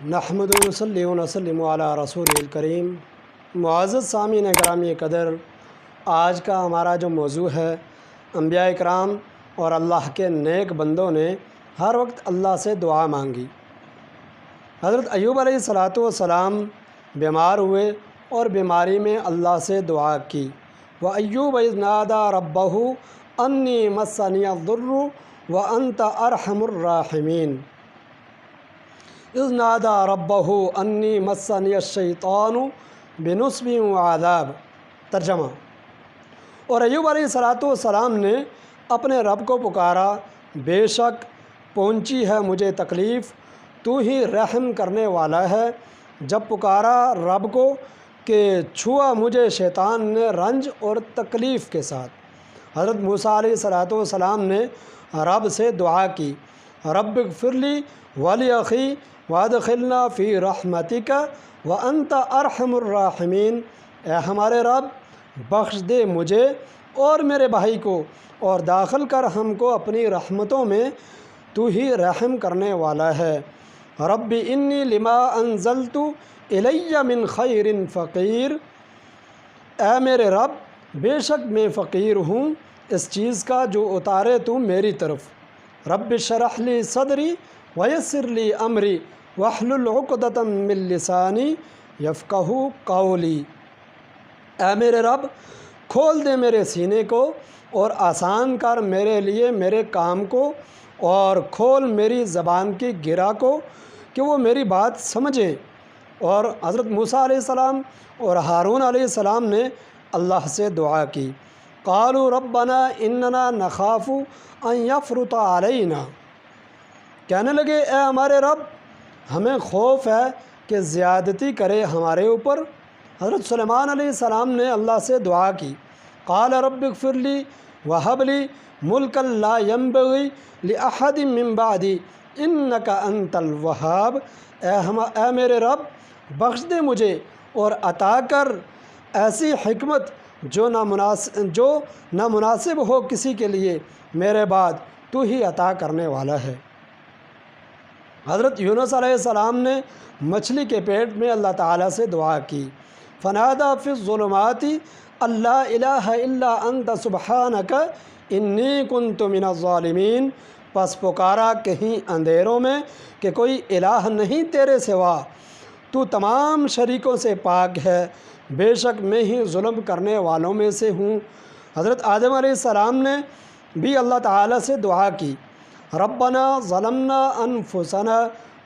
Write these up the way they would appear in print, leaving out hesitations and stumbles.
نحمد و نصلی و نسلم علی رسول الکریم۔ معزز سامعین گرامی قدر، آج کا ہمارا جو موضوع ہے، انبیاء کرام اور اللہ کے نیک بندوں نے ہر وقت اللہ سے دعا مانگی۔ حضرت ایوب علیہ الصلاۃ والسلام بیمار ہوئے اور بیماری میں اللہ سے دعا کی۔ وَأَيُّوبَ إِذْ نَادَىٰ رَبَّهُ أَنِّي مَسَّنِيَ الضُّرُّ وَأَنْتَ أَرْحَمُ الرَّاحِمِينَ۔ اذ نادى ربه انی مسنی الشیطان بنصب وعذاب۔ ترجمہ: اور ایوب علیہ السلام نے اپنے رب کو پکارا، بے شک پہنچی ہے مجھے تکلیف، تو ہی رحم کرنے والا ہے۔ جب پکارا رب کو کہ چھوا مجھے شیطان نے رنج اور تکلیف کے ساتھ۔ حضرت موسیٰ علیہ السلام نے رب سے دعا کی، رب اغفر لی ولی وادخلنا فی رحمتک وانت ارحم الراحمین۔ اے ہمارے رب، بخش دے مجھے اور میرے بھائی کو اور داخل کر ہم کو اپنی رحمتوں میں، تو ہی رحم کرنے والا ہے۔ رب انی لما انزلت الی من خیر فقیر۔ اے میرے رب، بے شک میں فقیر ہوں اس چیز کا جو اتارے تو میری طرف۔ رب اشرح لی صدری ویسر لی امری واحلل عقدۃ من لسانی یفقہوا قولی۔ اے میرے رب، کھول دے میرے سینے کو اور آسان کر میرے لیے میرے کام کو، اور کھول میری زبان کی گرہ کو کہ وہ میری بات سمجھیں۔ اور حضرت موسیٰ علیہ السلام اور ہارون علیہ السلام نے اللہ سے دعا کی، قالوا ربنا اننا نخاف ان یفرط علینا۔ کہنے لگے، اے ہمارے رب، ہمیں خوف ہے کہ زیادتی کرے ہمارے اوپر۔ حضرت سلیمان علیہ السلام نے اللہ سے دعا کی، قال رب اغفر لی وہب لی ملکا لا ینبغی لأحد من بعدی انک انت الوہاب۔ اے میرے رب، بخش دے مجھے اور عطا کر ایسی حکمت جو نہ مناسب ہو کسی کے لیے میرے بعد، تو ہی عطا کرنے والا ہے۔ حضرت یونس علیہ السلام نے مچھلی کے پیٹ میں اللہ تعالیٰ سے دعا کی، فنادیٰ فی الظلمات ان لا الہ الا انت سبحانک انی کنت من الظالمین۔ پس پکارا کہیں اندھیروں میں کہ کوئی الہ نہیں تیرے سوا، تو تمام شریکوں سے پاک ہے، بے شک میں ہی ظلم کرنے والوں میں سے ہوں۔ حضرت آدم علیہ السلام نے بھی اللہ تعالیٰ سے دعا کی، ربنا ظلمنا انفسنا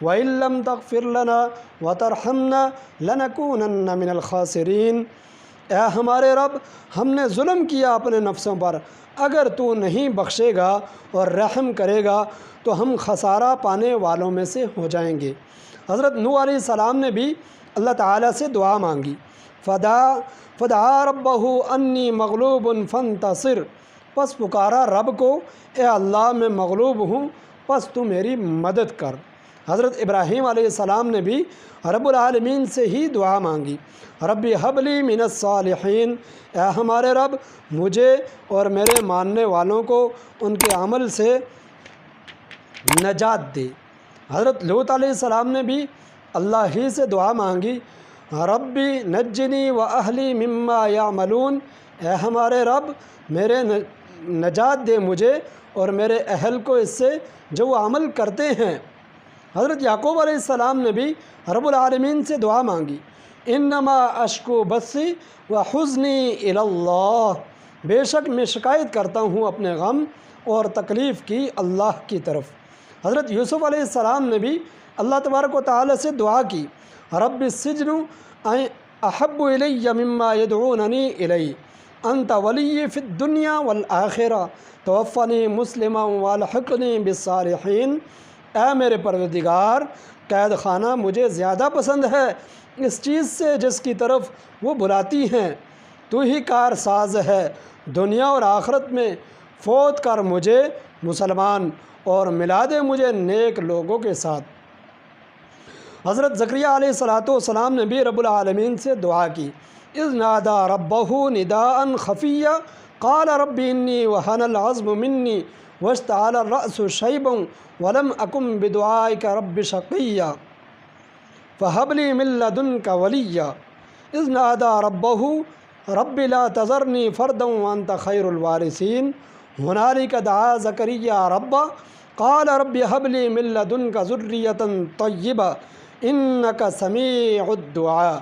وان لم تغفر لنا وترحمنا لنکونن من الخاسرین۔ اے ہمارے رب، ہم نے ظلم کیا اپنے نفسوں پر، اگر تو نہیں بخشے گا اور رحم کرے گا تو ہم خسارہ پانے والوں میں سے ہو جائیں گے۔ حضرت نوح علیہ السلام نے بھی اللہ تعالیٰ سے دعا مانگی، فدعا ربہ انی مغلوب فانتصر۔ پس پکارا رب کو، اے اللہ میں مغلوب ہوں، پس تو میری مدد کر۔ حضرت ابراہیم علیہ السلام نے بھی رب العالمین سے ہی دعا مانگی، رب ہب لی من الصالحین۔ اے ہمارے رب، مجھے اور میرے ماننے والوں کو ان کے عمل سے نجات دے۔ حضرت لوط علیہ السلام نے بھی اللہ ہی سے دعا مانگی، رب نجنی و اہلی مما یعملون۔ اے ہمارے رب، میرے نجات دے مجھے اور میرے اہل کو اس سے جو وہ عمل کرتے ہیں۔ حضرت یعقوب علیہ السلام نے بھی رب العالمین سے دعا مانگی، انما اشکو بثی و حزنی الی اللہ۔ بے شک میں شکایت کرتا ہوں اپنے غم اور تکلیف کی اللہ کی طرف۔ حضرت یوسف علیہ السلام نے بھی اللہ تبارک و تعالی سے دعا کی، رب السجن احب الی مما یدعوننی الی انت ولی فی الدنیا والآخرہ توفنی مسلما والحقنی بالصالحین۔ اے میرے پروردگار، قید خانہ مجھے زیادہ پسند ہے اس چیز سے جس کی طرف وہ بلاتی ہیں، تو ہی کار ساز ہے دنیا اور آخرت میں، فوت کر مجھے مسلمان اور ملا دے مجھے نیک لوگوں کے ساتھ۔ حضرت زکریہ علیہ السلام نے بھی رب العالمین سے دعا کی، اذ نادى ربه نداء خفیا قال رب انی وہن العظم منی واشتعل الرأس شیبا ولم اکن بدعائک رب شقیا۔ فہبلی من لدنک ولیہ اذ نادى ربہ رب لا تذرنی فردا وانت خیر الوارثین ہنالک دعا زکریا ربہ قال رب هب لي من لدنك ذریۃ طیبہ انک سمیع الدعاء۔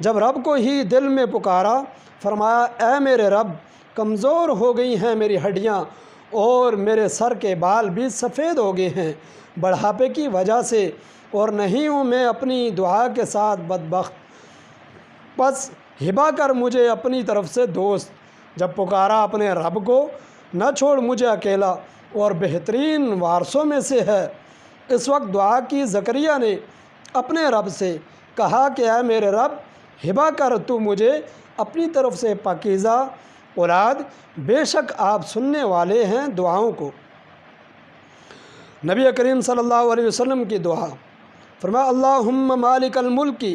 جب رب کو ہی دل میں پکارا، فرمایا اے میرے رب، کمزور ہو گئی ہیں میری ہڈیاں اور میرے سر کے بال بھی سفید ہو گئے ہیں بڑھاپے کی وجہ سے، اور نہیں ہوں میں اپنی دعا کے ساتھ بدبخت، بس ہبا کر مجھے اپنی طرف سے دوست۔ جب پکارا اپنے رب کو، نہ چھوڑ مجھے اکیلا، اور بہترین وارثوں میں سے ہے۔ اس وقت دعا کی زکریا نے اپنے رب سے کہا کہ اے میرے رب، ہبا کر تو مجھے اپنی طرف سے پاکیزہ اولاد، بے شک آپ سننے والے ہیں دعاؤں کو۔ نبی کریم صلی اللہ علیہ وسلم کی دعا، فرمایا اللہم مالک الملک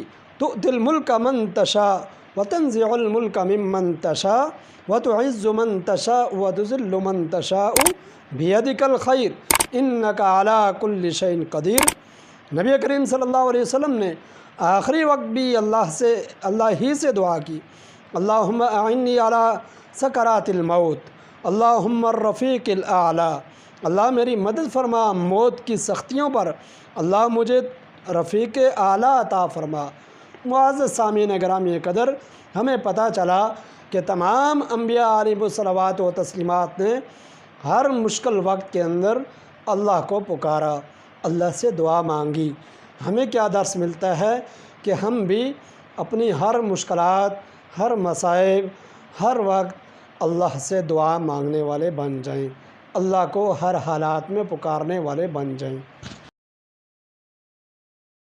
تؤتی الملک من تشاء وتنزع الملک ممن تشاء وتعز من تشاء وتذل من تشاء بیدک الخیر انک علی کل شیء قدیر۔ نبی کریم صلی اللہ علیہ وسلم نے آخری وقت بھی اللہ ہی سے دعا کی، اللہم اعنی علی سکرات الموت، اللہم الرفیق الاعلی، اللہ میری مدد فرما موت کی سختیوں پر، اللہ مجھے رفیق اعلیٰ عطا فرما۔ معزز سامعین گرامی قدر، ہمیں پتہ چلا کہ تمام انبیاء علیہ الصلوات و تسلیمات نے ہر مشکل وقت کے اندر اللہ کو پکارا، اللہ سے دعا مانگی۔ ہمیں کیا درس ملتا ہے کہ ہم بھی اپنی ہر مشکلات، ہر مصائب، ہر وقت اللہ سے دعا مانگنے والے بن جائیں، اللہ کو ہر حالات میں پکارنے والے بن جائیں۔